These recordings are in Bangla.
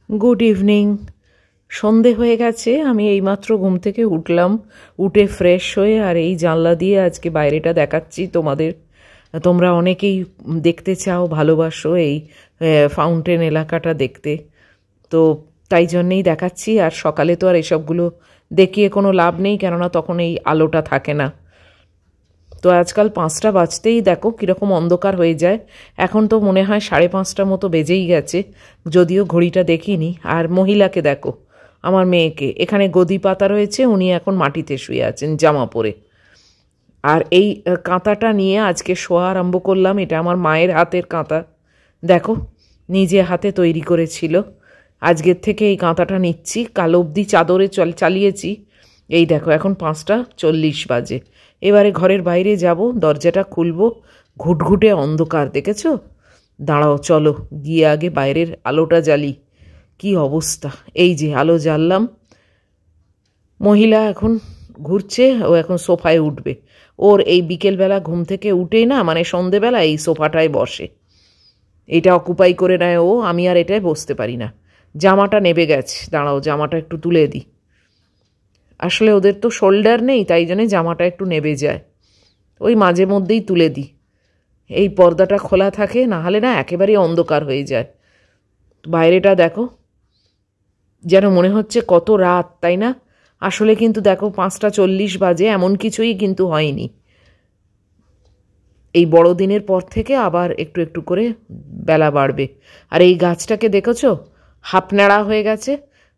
Good evening. সন্ধে হয়ে গেছে, আমি এইমাত্র ঘুম থেকে উঠলাম, উঠে ফ্রেশ হয়ে আর এই জানলা দিয়ে আজকে বাইরেটা দেখাচ্ছি তোমাদের। তোমরা অনেকেই দেখতে চাও, ভালোবাসো এই ফাউন্টেন এলাকাটা দেখতে, তো তাই জন্যেই দেখাচ্ছি। আর সকালে তো আর এসবগুলো দেখিয়ে কোনো লাভ নেই, কেননা তখন এই আলোটা থাকে না। তো আজকাল 5টা বাজতেই দেখো কীরকম অন্ধকার হয়ে যায়। এখন তো মনে হয় 5:30 মতো বেজেই গেছে, যদিও ঘড়িটা দেখিনি। আর মহিলাকে দেখো, আমার মেয়েকে, এখানে গদি পাতা রয়েছে, উনি এখন মাটিতে শুয়ে আছেন জামা পরে। আর এই কাঁথাটা নিয়ে আজকে শোয়া আরম্ভ করলাম। এটা আমার মায়ের হাতের কাঁথা, দেখো নিজে হাতে তৈরি করেছিল। আজকের থেকে এই কাঁথাটা নিচ্ছি, কাল অবধি চাদরে চালিয়েছি। এই দেখো এখন 5:40 বাজে। এবারে ঘরের বাইরে যাব, দরজাটা খুলবো, ঘুটঘুটে অন্ধকার, দেখেছো? দাঁড়াও, চলো গিয়ে আগে বাইরের আলোটা জ্বালি। কি অবস্থা! এই যে আলো জ্বাললাম। মহিলা এখন ঘুরছে, ও এখন সোফায় উঠবে। ওর এই বিকেলবেলা ঘুম থেকে উঠেই না, মানে সন্ধেবেলা এই সোফাটায় বসে, এটা অকুপাই করে নেয় ও। আমি আর এটায় বসতে পারি না। জামাটা নেবে গেছে, দাঁড়াও জামাটা একটু তুলে দিই। আসলে ওদের তো শোল্ডার নেই, তাই জন্যে জামাটা একটু নেবে যায়, ওই মাঝে মধ্যেই তুলে দিই। এই পর্দাটা খোলা থাকে, না হলে না একেবারেই অন্ধকার হয়ে যায়। বাইরেটা দেখো, যেন মনে হচ্ছে কত রাত, তাই না? আসলে কিন্তু দেখো 5:40 বাজে, এমন কিছুই কিন্তু হয়নি। এই বড়দিনের পর থেকে আবার একটু একটু করে বেলা বাড়বে। আর এই গাছটাকে দেখেছো, হাফ-ন্যাড়া হয়ে গেছে।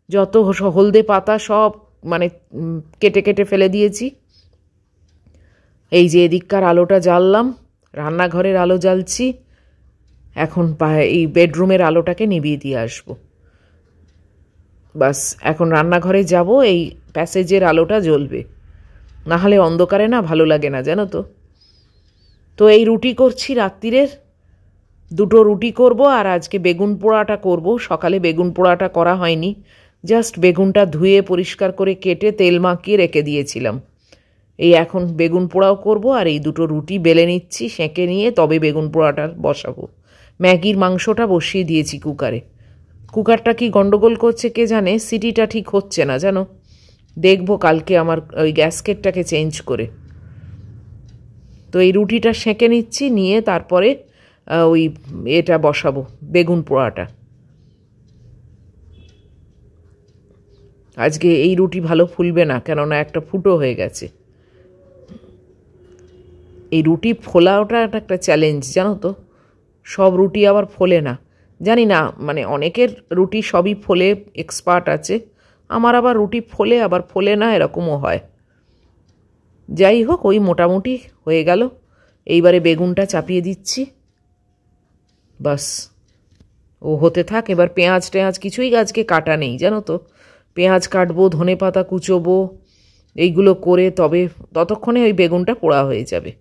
যত হলদে পাতা সব মানে কেটে কেটে ফেলে দিয়েছি। এই যে এদিককার আলোটা জ্বাললাম, রান্নাঘরের আলো জ্বালছি। এখন এই বেডরুমের আলোটাকে নিভিয়ে দিয়ে আসবো। বাস এখন রান্নাঘরে যাব, এই প্যাসেজের আলোটা জ্বলবে, নাহলে অন্ধকারে না ভালো লাগে না, জানো তো। তো এই রুটি করছি রাত্রিরের, 2টো রুটি করব। আর আজকে বেগুন পোড়াটা করব। সকালে বেগুন পোড়াটা করা হয়নি, জাস্ট বেগুনটা ধুয়ে পরিষ্কার করে কেটে তেল মাখিয়ে রেখে দিয়েছিলাম। এই এখন বেগুন পোড়াও করব, আর এই 2টো রুটি বেলে নিচ্ছি, সেঁকে নিয়ে তবে বেগুন পোড়াটা বসাবো। ম্যাগির মাংসটা বসিয়ে দিয়েছি কুকারে। কুকারটা কি গন্ডগোল করছে কে জানে, সিটিটা ঠিক হচ্ছে না জানো। দেখবো কালকে আমার ওই গ্যাসকেটটাকে চেঞ্জ করে। তো এই রুটিটা সেঁকে নিচ্ছি, নিয়ে তারপরে ওই এটা বসাবো, বেগুন পোড়াটা। আজকে এই রুটি ভালো ফুলবে না, কেননা একটা ফুটো হয়ে গেছে। এই রুটি ফোলাওটা একটা চ্যালেঞ্জ, জানো তো। সব রুটি আবার ফোলে না, জানি না, মানে অনেকের রুটি সবই ফোলে, এক্সপার্ট আছে। আমার আবার রুটি ফোলে আবার ফোলে না, এরকমও হয়। যাই হোক, ওই মোটামুটি হয়ে গেল। এইবারে বেগুনটা চাপিয়ে দিচ্ছি, বাস ও হতে থাক। এবার পেঁয়াজ টেঁয়াজ কিছুই আজকে কাটা নেই, জানো তো। পেঁয়াজ কাটবো, ধনেপাতা কুচোবো, এইগুলো করে তবে ততক্ষণে ওই বেগুনটা পোড়া হয়ে যাবে।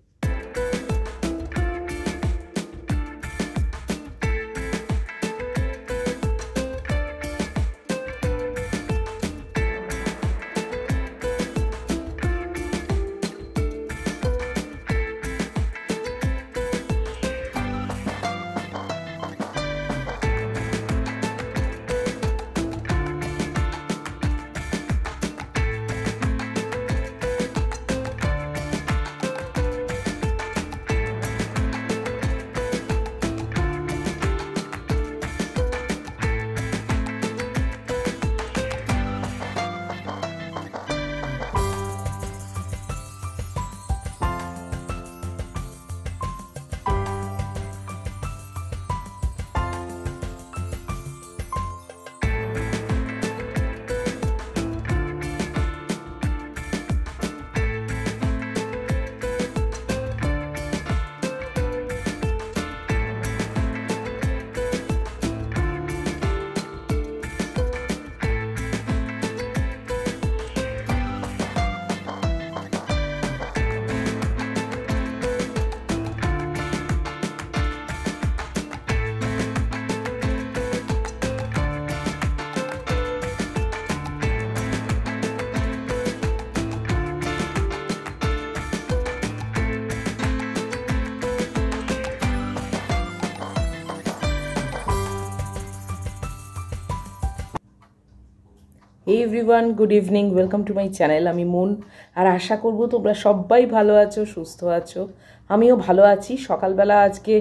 Hey everyone, good evening, welcome to my channel. আমি মুন, আর আশা করব তোমরা সবাই ভালো আছো, সুস্থ আছো। আমিও ভালো আছি। সকালবেলা আজকে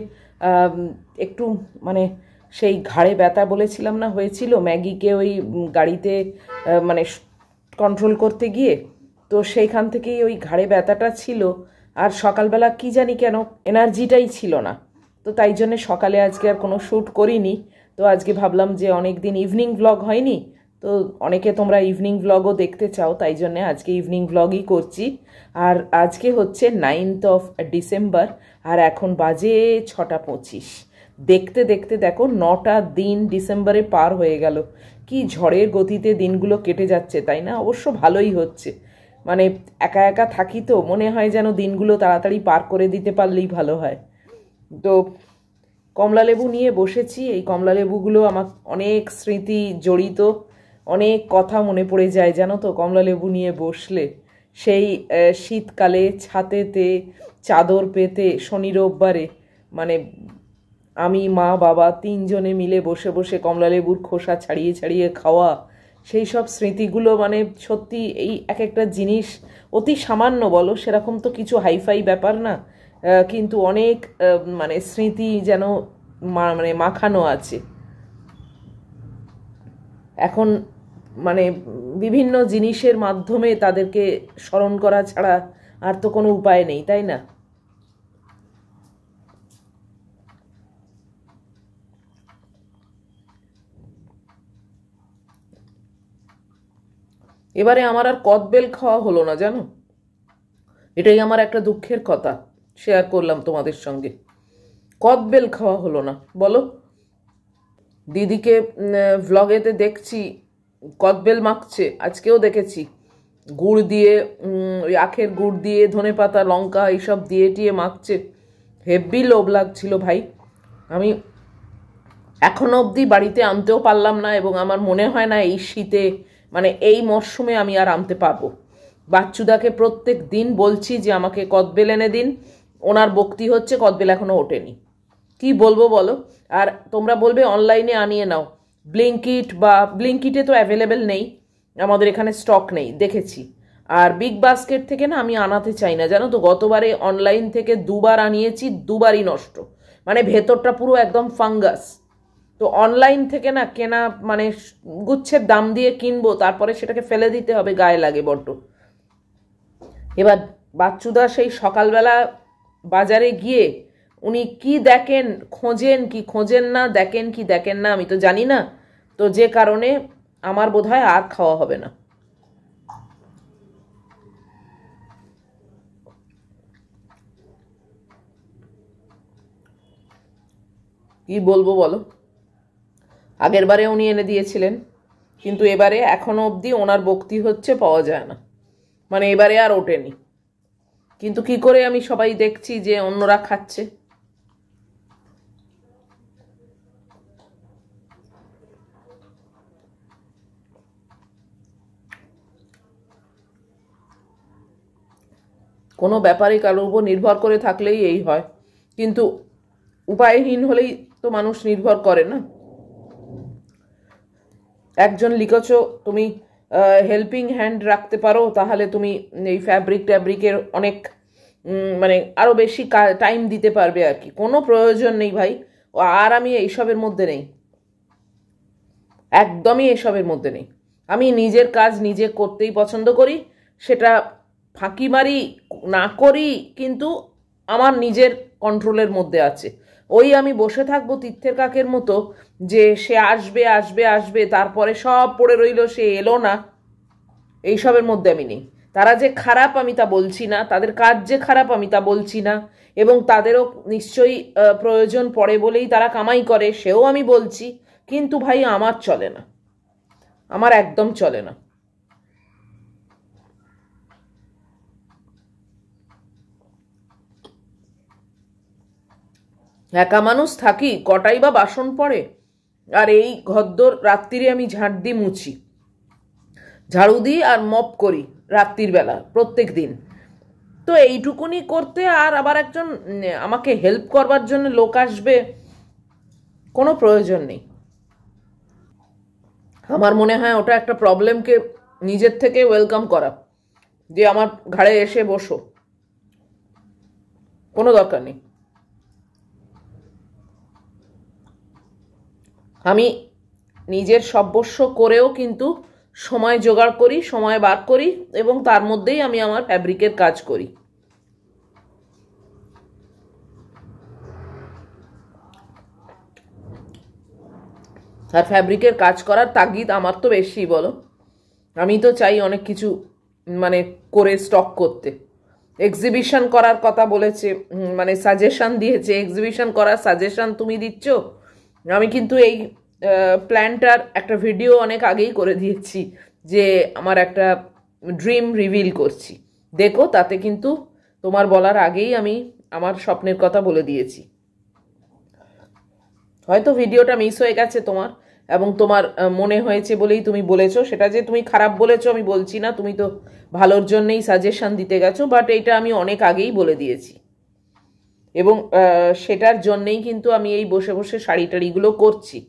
একটু মানে সেই ঘাড়ে ব্যথা বলেছিলাম না, হয়েছিল ম্যাগিকে ওই গাড়িতে মানে কন্ট্রোল করতে গিয়ে, তো সেইখান থেকেই ওই ঘাড়ে ব্যথাটা ছিল। আর সকালবেলা কি জানি কেন এনার্জিটাই ছিল না, তো তাই জন্যে সকালে আজকে আর কোনো শ্যুট করিনি। তো আজকে ভাবলাম যে অনেক দিন ইভিনিং ব্লগ হয়নি, তো অনেকে তোমরা ইভিনিং ব্লগও দেখতে চাও, তাই জন্যে আজকে ইভিনিং ব্লগই করছি। আর আজকে হচ্ছে 9th of ডিসেম্বর, আর এখন বাজে 6:25। দেখতে দেখতে দেখো 9টা দিন ডিসেম্বরে পার হয়ে গেল। কি ঝড়ের গতিতে দিনগুলো কেটে যাচ্ছে, তাই না? অবশ্য ভালোই হচ্ছে, মানে একা একা থাকি তো মনে হয় যেন দিনগুলো তাড়াতাড়ি পার করে দিতে পারলেই ভালো হয়। তো কমলালেবু নিয়ে বসেছি। এই কমলালেবুগুলো আমার অনেক স্মৃতি জড়িত, অনেক কথা মনে পড়ে যায় জানো তো কমলালেবু নিয়ে বসলে। সেই শীতকালে ছাতেতে চাদর পেতে শনি রোববারে মানে আমি, মা, বাবা তিনজনে মিলে বসে বসে কমলালেবুর খোসা ছাড়িয়ে ছাড়িয়ে খাওয়া, সেই সব স্মৃতিগুলো মানে সত্যি। এই এক একটা জিনিস অতি সামান্য, বলো সেরকম তো কিছু হাইফাই ব্যাপার না, কিন্তু অনেক মানে স্মৃতি যেন মানে মাখানো আছে। এখন মানে বিভিন্ন জিনিসের মাধ্যমে তাদেরকে স্মরণ করা ছাড়া আর তো কোনো উপায় নেই, তাই না? এবারে আমার আর কদবেল খাওয়া হলো না জানো, এটাই আমার একটা দুঃখের কথা, শেয়ার করলাম তোমাদের সঙ্গে। কদবেল খাওয়া হলো না, বলো। দিদিকে ভ্লগেতে দেখছি কদবেল মাখছে, আজকেও দেখেছি গুড় দিয়ে, ওই আখের গুড় দিয়ে ধনেপাতা লঙ্কা এইসব দিয়ে টিয়ে মাখছে। হেব্বি লোভ লাগছিল ভাই। আমি এখনো অবধি বাড়িতে আনতেও পারলাম না, এবং আমার মনে হয় না এই শীতে মানে এই মরশুমে আমি আর আনতে পারবো। বাচ্চুদাকে প্রত্যেক দিন বলছি যে আমাকে কদবেল এনে দিন, ওনার বক্তি হচ্ছে কদবেল এখনো ওঠেনি। কি বলবো বলো? আর তোমরা বলবে অনলাইনে আনিয়ে নাও, ব্লিঙ্কিট বা ব্লিঙ্কিটে তো অ্যাভেলেবেল নেই, আমাদের এখানে স্টক নেই দেখেছি। আর বিগ বাস্কেট থেকে না আমি আনাতে চাই না জানো তো, গতবারে অনলাইন থেকে দুবার আনিয়েছি, দুবারই নষ্ট, মানে ভেতরটা পুরো একদম ফাঙ্গাস। তো অনলাইন থেকে না কেনা মানে গুচ্ছের দাম দিয়ে কিনবো, তারপরে সেটাকে ফেলে দিতে হবে, গায়ে লাগে বড্ড। এবার বাচ্চুদা সেই সকালবেলা বাজারে গিয়ে উনি কি দেখেন, খোঁজেন কি খোঁজেন না, দেখেন কি দেখেন না আমি তো জানি না, তো যে কারণে আমার বোধহয় আর খাওয়া হবে না। কি বলবো বলো, আগের বারে উনি এনে দিয়েছিলেন, কিন্তু এবারে এখনো অবধি ওনার বক্তি হচ্ছে, পাওয়া যায় না, মানে এবারে আর ওঠেনি। কিন্তু কি করে আমি সবাই দেখছি যে অন্যরা খাচ্ছে। কোনো ব্যাপারে কারোর উপর নির্ভর করে থাকলেই এই হয়, কিন্তু উপায়হীন হলেই তো মানুষ নির্ভর করে না। একজন লিখেছো তুমি হেল্পিং হ্যান্ড রাখতে পারো, তাহলে তুমি এই ফ্যাব্রিকের অনেক মানে আরও বেশি টাইম দিতে পারবে আর কি। কোনো প্রয়োজন নেই ভাই, আর আমি এইসবের মধ্যে নেই, একদমই এসবের মধ্যে নেই। আমি নিজের কাজ নিজে করতেই পছন্দ করি, সেটা ফাঁকি মারি না করি, কিন্তু আমার নিজের কন্ট্রোলের মধ্যে আছে। ওই আমি বসে থাকবো তীর্থের কাকের মতো, যে সে আসবে আসবে আসবে তারপরে সব পড়ে রইল, সে এলো না, এইসবের মধ্যে আমি নেই। তারা যে খারাপ আমি তা বলছি না, তাদের কাজ যে খারাপ আমি তা বলছি না, এবং তাদেরও নিশ্চয়ই প্রয়োজন পড়ে বলেই তারা কামাই করে, সেও আমি বলছি, কিন্তু ভাই আমার চলে না, আমার একদম চলে না। একা মানুষ থাকি, কটাই বা বাসন পড়ে, আর এই ঘরদোর রাত্রিরে আমি ঝাঁট দিই, মুছি, ঝাড়ু দিই আর মপ করি রাত্রির বেলা প্রত্যেক দিন। তো এইটুকুনি করতে আর আবার একজন আমাকে হেল্প করবার জন্য লোক আসবে, কোনো প্রয়োজন নেই। আমার মনে হয় ওটা একটা প্রবলেমকে নিজের থেকে ওয়েলকাম করা, যে আমার ঘাড়ে এসে বসো, কোনো দরকার নেই। আমি নিজের সর্বস্ব করেও কিন্তু সময় জোগাড় করি, সময় বার করি, এবং তার মধ্যেই আমি আমার ফ্যাব্রিকের কাজ করি। আর ফ্যাব্রিকের কাজ করার তাগিদ আমার তো বেশি, বলো। আমি তো চাই অনেক কিছু মানে করে স্টক করতে। এক্সিবিশন করার কথা বলেছে, মানে সাজেশন দিয়েছে, এক্সিবিশন করার সাজেশন তুমি দিচ্ছ। আমি কিন্তু এই প্ল্যানটার একটা ভিডিও অনেক আগেই করে দিয়েছি, যে আমার একটা ড্রিম রিভিল করছি, দেখো। তাতে কিন্তু তোমার বলার আগেই আমি আমার স্বপ্নের কথা বলে দিয়েছি। হয়তো ভিডিওটা মিস হয়ে গেছে তোমার, এবং তোমার মনে হয়েছে বলেই তুমি বলেছো। সেটা যে তুমি খারাপ বলেছো আমি বলছি না, তুমি তো ভালোর জন্যই সাজেশন দিতে গেছো, বাট এইটা আমি অনেক আগেই বলে দিয়েছি। এবং সেটার জন্যেই কিন্তু আমি এই বসে বসে শাড়ি টাড়িগুলো করছি।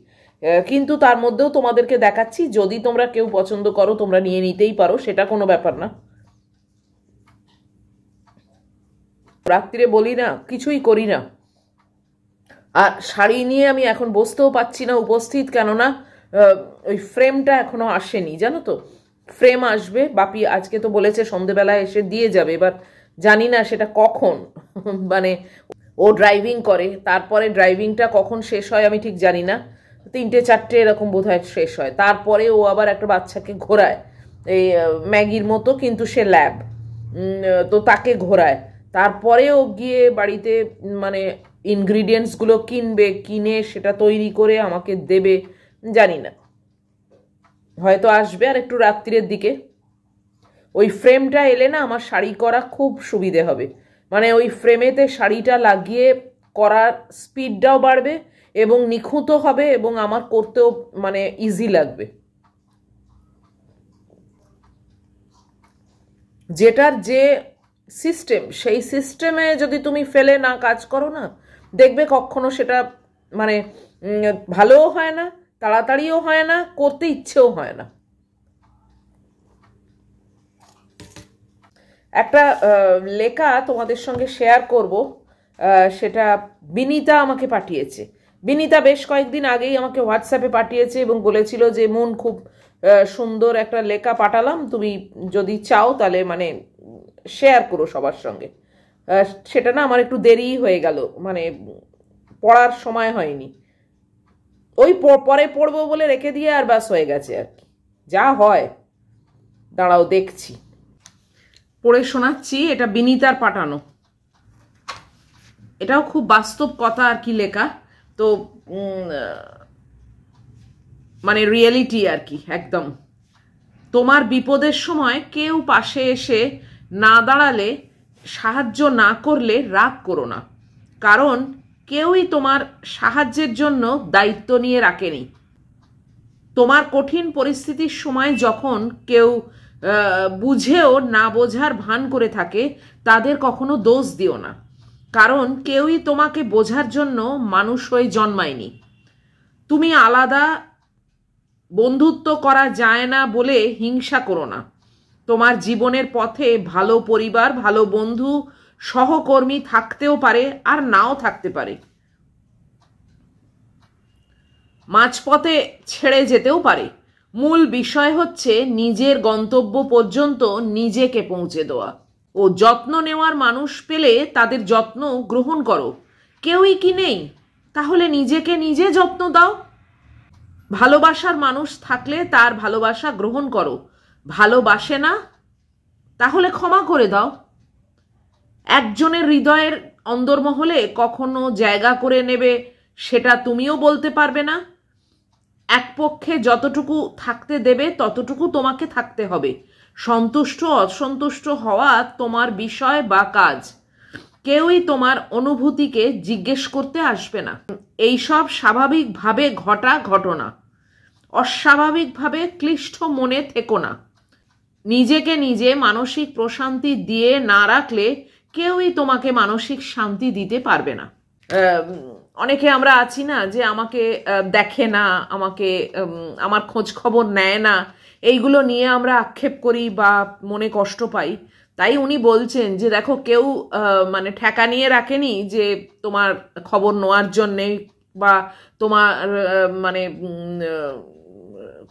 কিন্তু তার মধ্যেও তোমাদেরকে দেখাচ্ছি, যদি তোমরা কেউ পছন্দ করো তোমরা নিয়ে নিতেই পারো, সেটা কোনো ব্যাপার না। রাত্রিরে বলি না, কিছুই করি না। আর শাড়ি নিয়ে আমি এখন বসতেও পাচ্ছি না উপস্থিত, কেননা ওই ফ্রেমটা এখনো আসেনি, জানো তো। ফ্রেম আসবে, বাপি আজকে তো বলেছে সন্ধেবেলায় এসে দিয়ে যাবে। এবার জানি না সেটা কখন, মানে ও ড্রাইভিং করে, তারপরে ড্রাইভিংটা কখন শেষ হয় আমি ঠিক জানি না। 3টে 4টে এরকম বোধহয় শেষ হয়। তারপরে ও আবার একটা বাচ্চাকে ঘোরায়, এই ম্যাগির মতো, কিন্তু সে ল্যাব, তো তাকে ঘোরায়। তারপরে ও গিয়ে বাড়িতে মানে ইনগ্রিডিয়েন্টসগুলো কিনবে, কিনে সেটা তৈরি করে আমাকে দেবে। জানি না, হয়তো আসবে আর একটু রাত্রির দিকে। ওই ফ্রেমটা এলে না আমার শাড়ি করা খুব সুবিধে হবে, মানে ওই ফ্রেমেতে শাড়িটা লাগিয়ে করার স্পিডটাও বাড়বে এবং নিখুঁতও হবে, এবং আমার করতেও মানে ইজি লাগবে। যেটার যে সিস্টেম, সেই সিস্টেমে যদি তুমি ফেলে না কাজ করো না, দেখবে কখনো সেটা মানে ভালোও হয় না, তাড়াতাড়িও হয় না, করতে ইচ্ছেও হয় না। একটা লেখা তোমাদের সঙ্গে শেয়ার করব, সেটা বিনীতা আমাকে পাঠিয়েছে। বিনীতা বেশ কয়েকদিন আগেই আমাকে হোয়াটসঅ্যাপে পাঠিয়েছে এবং বলেছিল যে মন খুব সুন্দর একটা লেখা পাঠালাম, তুমি যদি চাও তাহলে মানে শেয়ার করো সবার সঙ্গে। সেটা না আমার একটু দেরি হয়ে গেল, মানে পড়ার সময় হয়নি। ওই পরে পড়বো বলে রেখে দিয়ে আর ব্যাস হয়ে গেছে আর কি, যা হয়। দাঁড়াও দেখছি, পড়ে শোনাচ্ছি। এটা বিনীতার পাঠানো, এটাও খুব বাস্তব কথা আর কি লেখা, তো মানে রিয়েলিটি আর কি একদম। তোমার বিপদের সময় কেউ পাশে এসে না দাঁড়ালে, সাহায্য না করলে রাগ করো না, কারণ কেউই তোমার সাহায্যের জন্য দায়িত্ব নিয়ে রাখেনি। তোমার কঠিন পরিস্থিতির সময় যখন কেউ বুঝেও না বোঝার ভান করে থাকে, তাদের কখনো দোষ দিও না, কারণ কেউই তোমাকে বোঝার জন্য মানুষ হয়ে জন্মায়নি। তুমি আলাদা, বন্ধুত্ব করা যায় না বলে হিংসা করো না। তোমার জীবনের পথে ভালো পরিবার, ভালো বন্ধু, সহকর্মী থাকতেও পারে আর নাও থাকতে পারে। মাঝপথে ছেড়ে যেতেও পারে। মূল বিষয় হচ্ছে নিজের গন্তব্য পর্যন্ত নিজেকে পৌঁছে দেওয়া। ও যত্ন নেওয়ার মানুষ পেলে তাদের যত্ন গ্রহণ করো। কেউই কি নেই? তাহলে নিজেকে নিজে যত্ন দাও। ভালোবাসার মানুষ থাকলে তার ভালোবাসা গ্রহণ করো। ভালোবাসে না তাহলে ক্ষমা করে দাও। একজনের হৃদয়ের অন্দরমহলে কখনো জায়গা করে নেবে সেটা তুমিও বলতে পারবে না। এক পক্ষে যতটুকু থাকতে দেবে ততটুকু তোমাকে থাকতে হবে। সন্তুষ্ট অসন্তুষ্ট হওয়া তোমার বিষয় বা কাজ। কেউই তোমার অনুভূতিকে জিজ্ঞেস করতে আসবে না। এইসব স্বাভাবিকভাবে ঘটা ঘটনা। অস্বাভাবিকভাবে ক্লিষ্ট মনে থেকো না। নিজেকে নিজে মানসিক প্রশান্তি দিয়ে না রাখলে কেউই তোমাকে মানসিক শান্তি দিতে পারবে না। অনেকে আমরা আছি না যে আমাকে দেখে না, আমাকে আমার খোঁজ খবর নেয় না, এইগুলো নিয়ে আমরা আক্ষেপ করি বা মনে কষ্ট পাই। তাই উনি বলছেন যে দেখো, কেউ মানে ঠেকা নিয়ে রাখেনি যে তোমার খবর নেওয়ার জন্যে বা তোমার মানে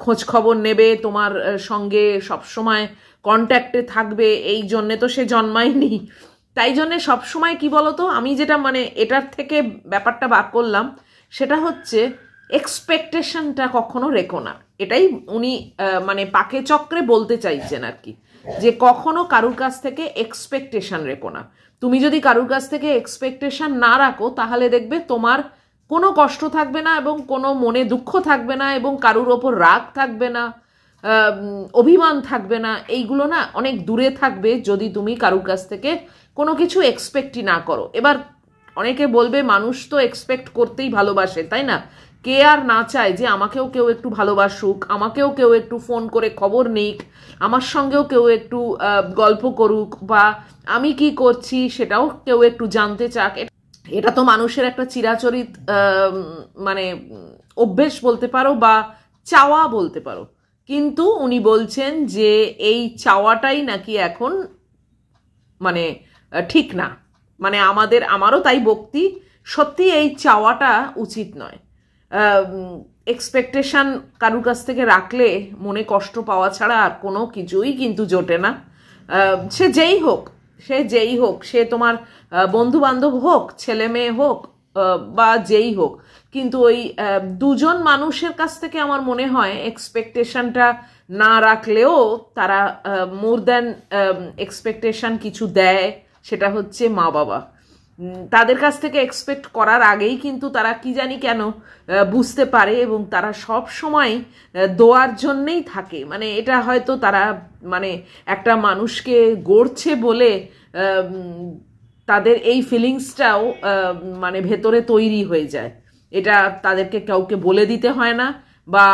খোঁজ খবর নেবে, তোমার সঙ্গে সবসময় কন্ট্যাক্টে থাকবে, এই জন্যে তো সে জন্মায়নি। তাই জন্যে সবসময় কি বলতো, আমি যেটা মানে এটার থেকে ব্যাপারটা বার করলাম সেটা হচ্ছে এক্সপেকটেশনটা কখনো রেখো না। এটাই উনি মানে পাকে চক্রে বলতে চাইছেন আর কি, যে কখনো কারুর কাছ থেকে এক্সপেকটেশন রেখো না। তুমি যদি কারুর কাছ থেকে এক্সপেকটেশন না রাখো তাহলে দেখবে তোমার কোনো কষ্ট থাকবে না এবং কোনো মনে দুঃখ থাকবে না এবং কারুর ওপর রাগ থাকবে না, অভিমান থাকবে না। এইগুলো না অনেক দূরে থাকবে যদি তুমি কারুর কাছ থেকে কোনো কিছু এক্সপেক্টই না করো। এবার অনেকে বলবে মানুষ তো এক্সপেক্ট করতেই ভালোবাসে, তাই না? কে আর না চায় যে আমাকেও কেউ একটু ভালোবাসুক, আমাকেও কেউ একটু ফোন করে খবর নিক, আমার সঙ্গেও কেউ একটু গল্প করুক, বা আমি কি করছি সেটাও কেউ একটু জানতে চাক। এটা তো মানুষের একটা চিরাচরিত মানে অভ্যেস বলতে পারো বা চাওয়া বলতে পারো। কিন্তু উনি বলছেন যে এই চাওয়াটাই নাকি এখন মানে ঠিক না। মানে আমারও তাই বক্তি, সত্যি এই চাওয়াটা উচিত নয়। এক্সপেকটেশন কারুর কাছ থেকে রাখলে মনে কষ্ট পাওয়া ছাড়া আর কোনো কিছুই কিন্তু জোটে না। সে যেই হোক, সে তোমার বন্ধু বান্ধব হোক, ছেলে মেয়ে হোক, বা যেই হোক, কিন্তু ওই দুজন মানুষের কাছ থেকে আমার মনে হয় এক্সপেকটেশনটা না রাখলেও তারা মোর দ্যান এক্সপেকটেশন কিছু দেয়, সেটা হচ্ছে মা বাবা। তাদের কাছ থেকে এক্সপেক্ট করার আগেই কিন্তু তারা কি জানি কেন বুঝতে পারে এবং তারা সব সময় দোয়ার জন্যেই থাকে। মানে এটা হয়তো তারা মানে একটা মানুষকে গড়ছে বলে তাদের এই ফিলিংসটাও মানে ভেতরে তৈরি হয়ে যায়। এটা তাদেরকে কাউকে বলে দিতে হয় না, বা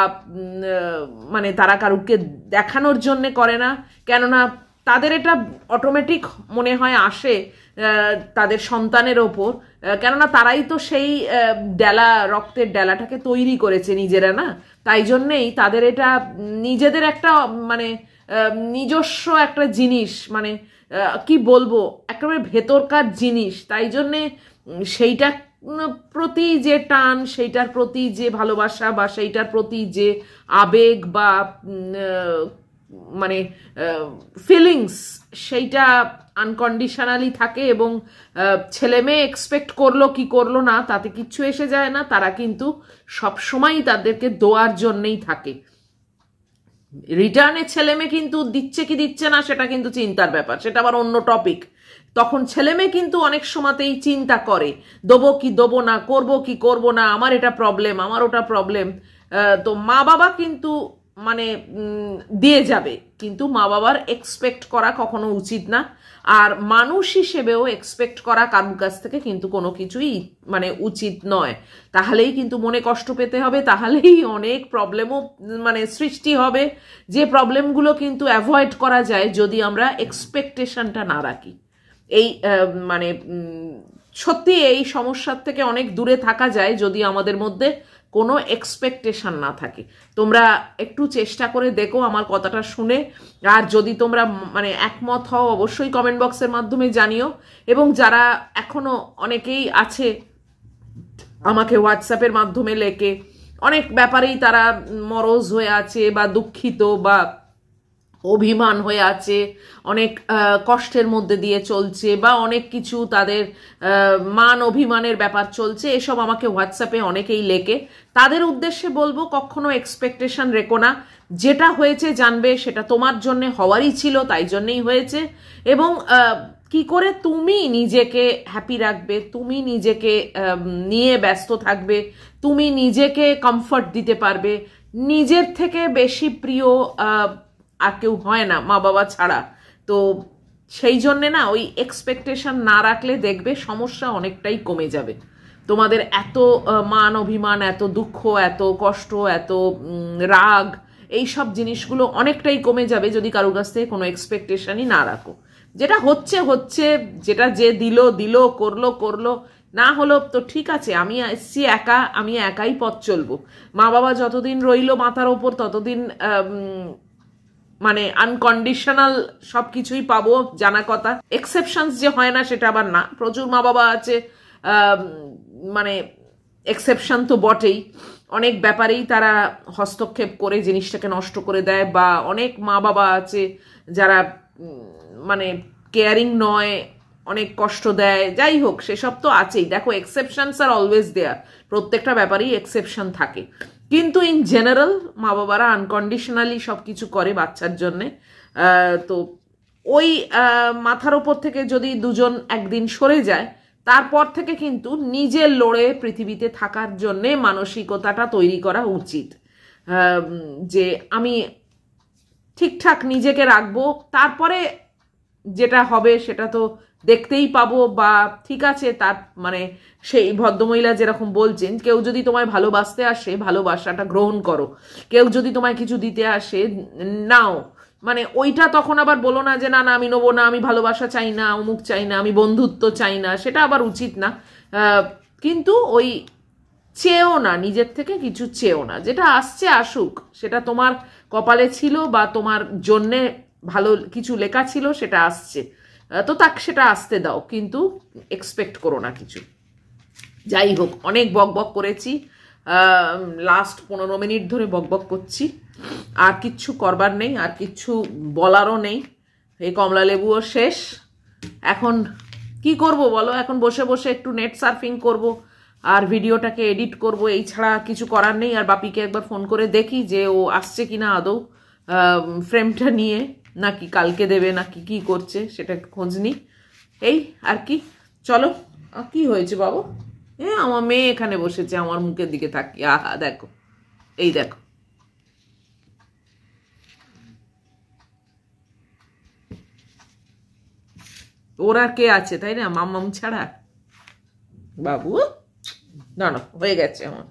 মানে তারা কারুকে দেখানোর জন্যে করে না, কেননা তাদের এটা অটোমেটিক মনে হয় আসে তাদের সন্তানের ওপর, কেননা তারাই তো সেই ডেলা, রক্তের ডেলাটাকে তৈরি করেছে নিজেরা, না? তাই জন্যেই তাদের এটা নিজেদের একটা মানে নিজস্ব একটা জিনিস, মানে কি বলবো, একেবারে ভেতরকার জিনিস। তাই জন্যে সেইটা প্রতি যে টান, সেইটার প্রতি যে ভালোবাসা, বা সেইটার প্রতি যে আবেগ বা মানে ফিলিংস, সেইটা আনকন্ডিশনালি থাকে। এবং ছেলে মেয়ে এক্সপেক্ট করলো কি করলো না তাতে কিচ্ছু এসে যায় না, তারা কিন্তু সবসময়ই তাদেরকে দোয়ার জন্যেই থাকে। রিটার্নে ছেলে মেয়ে কিন্তু দিচ্ছে কি দিচ্ছে না সেটা কিন্তু চিন্তার ব্যাপার, সেটা আবার অন্য টপিক। তখন ছেলে মেয়ে কিন্তু অনেক সময়তেই চিন্তা করে দেবো কি দেবো না, করবো কি করবো না, আমার এটা প্রবলেম, আমার ওটা প্রবলেম। তো মা বাবা কিন্তু মানে দিয়ে যাবে, কিন্তু মা বাবার এক্সপেক্ট করা কখনো উচিত না। আর মানুষ হিসেবেও এক্সপেক্ট করা কারুর কাছ থেকে কিন্তু কোনো কিছুই মানে উচিত নয়। তাহলেই কিন্তু মনে কষ্ট পেতে হবে, তাহলেই অনেক প্রবলেমও মানে সৃষ্টি হবে, যে প্রবলেমগুলো কিন্তু অ্যাভয়েড করা যায় যদি আমরা এক্সপেকটেশনটা না রাখি। এই মানে সত্যি এই সমস্যার থেকে অনেক দূরে থাকা যায় যদি আমাদের মধ্যে কোনো এক্সপেকটেশন না থাকে। তোমরা একটু চেষ্টা করে দেখো আমার কথাটা শুনে, আর যদি তোমরা মানে একমত হও অবশ্যই কমেন্ট বক্সের মাধ্যমে জানিও। এবং যারা এখনো অনেকেই আছে আমাকে হোয়াটসঅ্যাপের মাধ্যমে লেখে, অনেক ব্যাপারেই তারা মরজ হয়ে আছে বা দুঃখিত বা অভিমান হয়ে আছে, অনেক কষ্টের মধ্যে দিয়ে চলছে, বা অনেক কিছু তাদের মান অভিমানের ব্যাপার চলছে, এসব আমাকে হোয়াটসঅ্যাপে অনেকেই লেখে। তাদের উদ্দেশ্যে বলবো কখনো এক্সপেকটেশন রেখো না। যেটা হয়েছে জানবে সেটা তোমার জন্য হওয়ারই ছিল, তাই জন্যই হয়েছে। এবং কি করে তুমি নিজেকে হ্যাপি রাখবে, তুমি নিজেকে নিয়ে ব্যস্ত থাকবে, তুমি নিজেকে কমফর্ট দিতে পারবে, নিজের থেকে বেশি প্রিয় আর কেউ হয় না মা বাবা ছাড়া। তো সেই জন্যে না ওই এক্সপেকটেশন না রাখলে দেখবে সমস্যা অনেকটাই কমে যাবে। তোমাদের এত মান অভিমান, এত দুঃখ, এত কষ্ট, এত রাগ, এই সব জিনিসগুলো অনেকটাই কমে যাবে যদি কারোর কাছ থেকে কোনো এক্সপেকটেশনই না রাখো। যেটা হচ্ছে হচ্ছে, যেটা যে দিল করলো, না হলো তো ঠিক আছে, আমি এসছি একা, আমি একাই পথ চলবো। মা বাবা যতদিন রইলো মাথার ওপর ততদিন মানে আনকন্ডিশনাল সব কিছুই পাবো, জানা কথা। এক্সেপশনস যে হয় না সেটা আবার না, প্রচুর মা বাবা আছে মানে এক্সেপশন তো বটেই, অনেক ব্যাপারেই তারা হস্তক্ষেপ করে জিনিসটাকে নষ্ট করে দেয়, বা অনেক মা বাবা আছে যারা মানে কেয়ারিং নয়, অনেক কষ্ট দেয়, যাই হোক সেসব তো আছেই। দেখো এক্সেপশনস আর অলওয়েজ দেয়ার, প্রত্যেকটা ব্যাপারেই এক্সেপশন থাকে, কিন্তু ইন জেনারেল মা বাবারা আনকন্ডিশনালি সব কিছু করে বাচ্চার জন্যে। তো ওই মাথার ওপর থেকে যদি দুজন একদিন সরে যায়, তারপর থেকে কিন্তু নিজের লড়ে পৃথিবীতে থাকার জন্যে মানসিকতাটা তৈরি করা উচিত, যে আমি ঠিকঠাক নিজেকে রাখবো, তারপরে যেটা হবে সেটা তো দেখতেই পাবো। বা ঠিক আছে, তার মানে সেই ভদ্রমহিলা যেরকম বলছেন, কেউ যদি তোমায় ভালোবাসতে আসে ভালোবাসাটা গ্রহণ করো, কেউ যদি তোমায় কিছু দিতে আসে নাও, মানে ওইটা তখন আবার বলো না যে না না আমি নেবো না, আমি ভালোবাসা চাই না, অমুক চাই না, আমি বন্ধুত্ব চাই না, সেটা আবার উচিত না। কিন্তু ওই চেয়েও না, নিজের থেকে কিছু চেয়েও না, যেটা আসছে আসুক, সেটা তোমার কপালে ছিল বা তোমার জন্যে ভালো কিছু লেখা ছিল, সেটা আসছে তো তাকে সেটা আসতে দাও, কিন্তু এক্সপেক্ট করো না কিছু। যাই হোক, অনেক বকবক করেছি, লাস্ট 15 মিনিট ধরে বকবক করছি, আর কিচ্ছু করবার নেই, আর কিচ্ছু বলারও নেই। এই কমলা লেবুও শেষ, এখন কি করব বলো? এখন বসে বসে একটু নেট সার্ফিং করব আর ভিডিওটাকে এডিট করব, এই ছাড়া কিছু করার নেই। আর বাপিকে একবার ফোন করে দেখি যে ও আসছে কিনা আদৌ ফ্রেমটা নিয়ে, নাকি কালকে দেবে, নাকি কি করছে সেটা খোঁজ নি। এই আর কি, চলো। কি হয়েছে বাবু? আমার মেয়ে এখানে বসেছে আমার মুখের দিকে তাকিয়ে, আহা দেখো, এই দেখো। ওর আর কে আছে তাই না, মাম্মাম ছাড়া? বাবু না না, হয়ে গেছে আমার।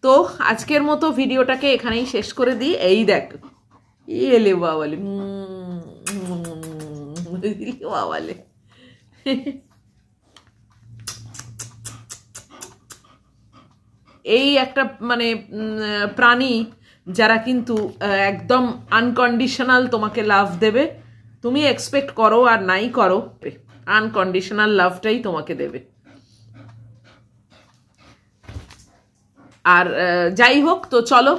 তো আজকের মতো ভিডিওটাকে এখানেই শেষ করে দিই। এই দেখো, এলে বাবালে বাবালে, এই একটা মানে প্রাণী যারা কিন্তু একদম আনকন্ডিশনাল তোমাকে লাভ দেবে, তুমি এক্সপেক্ট করো আর নাই করো, আনকন্ডিশনাল লাভটাই তোমাকে দেবে। আর যাই হোক, তো চলো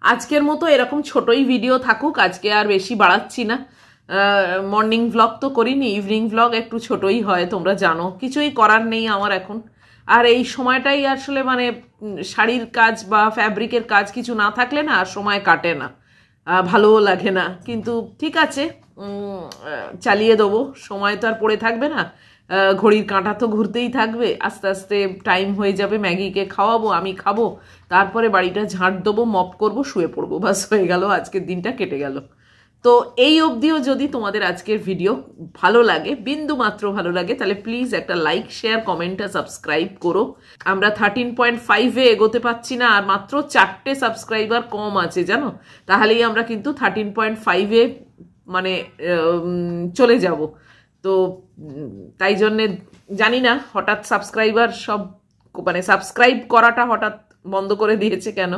আজকের মতো এরকম ছোটই ভিডিও থাকুক, আজকে আর বেশি বাড়াচ্ছি না। মর্নিং ভ্লগ তো করিনি, ইভিনিং ভ্লগ একটু ছোটই হয়, তোমরা জানো, কিছুই করার নেই আমার এখন। আর এই সময়টাই আসলে মানে শাড়ির কাজ বা ফ্যাব্রিকের কাজ কিছু না থাকলে না আর সময় কাটে না, ভালোও লাগে না, কিন্তু ঠিক আছে চালিয়ে দেবো, সময় তো আর পড়ে থাকবে না, ঘড়ির কাঁটা তো ঘুরতেই থাকবে, আস্তে আস্তে টাইম হয়ে যাবে, ম্যাগিকে খাওয়াবো, আমি খাবো, তারপরে বাড়িটা ঝাঁট দেবো, মপ করবো, শুয়ে পড়বো, বাস হয়ে গেল, আজকের দিনটা কেটে গেল। তো এই অবধিও যদি তোমাদের আজকের ভিডিও ভালো লাগে, বিন্দু মাত্র ভালো লাগে, তাহলে প্লিজ একটা লাইক, শেয়ার, কমেন্ট আর সাবস্ক্রাইব করো। আমরা 13.5-এ এগোতে পারছি না, আর মাত্র 4টে সাবস্ক্রাইবার কম আছে জানো, তাহলেই আমরা কিন্তু 13.5-এ মানে চলে যাব। তো তাই জন্যে জানি না হঠাৎ সাবস্ক্রাইবার সব মানে সাবস্ক্রাইব করাটা হঠাৎ বন্ধ করে দিয়েছে কেন।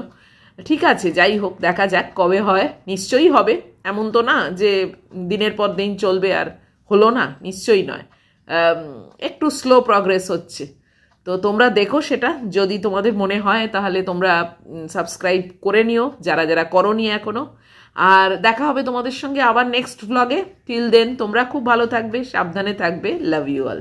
ঠিক আছে, যাই হোক, দেখা যাক কবে হয়, নিশ্চয়ই হবে, এমন তো না যে দিনের পর দিন চলবে আর হলো না, নিশ্চয়ই নয়, একটু স্লো প্রগ্রেস হচ্ছে। তো তোমরা দেখো সেটা, যদি তোমাদের মনে হয় তাহলে তোমরা সাবস্ক্রাইব করে নিও যারা যারা করোনি এখনো। আর দেখা হবে তোমাদের সঙ্গে আবার নেক্সট ভ্লগে। টিল দেন তোমরা খুব ভালো থাকবে, সাবধানে থাকবে, লাভ ইউ অল।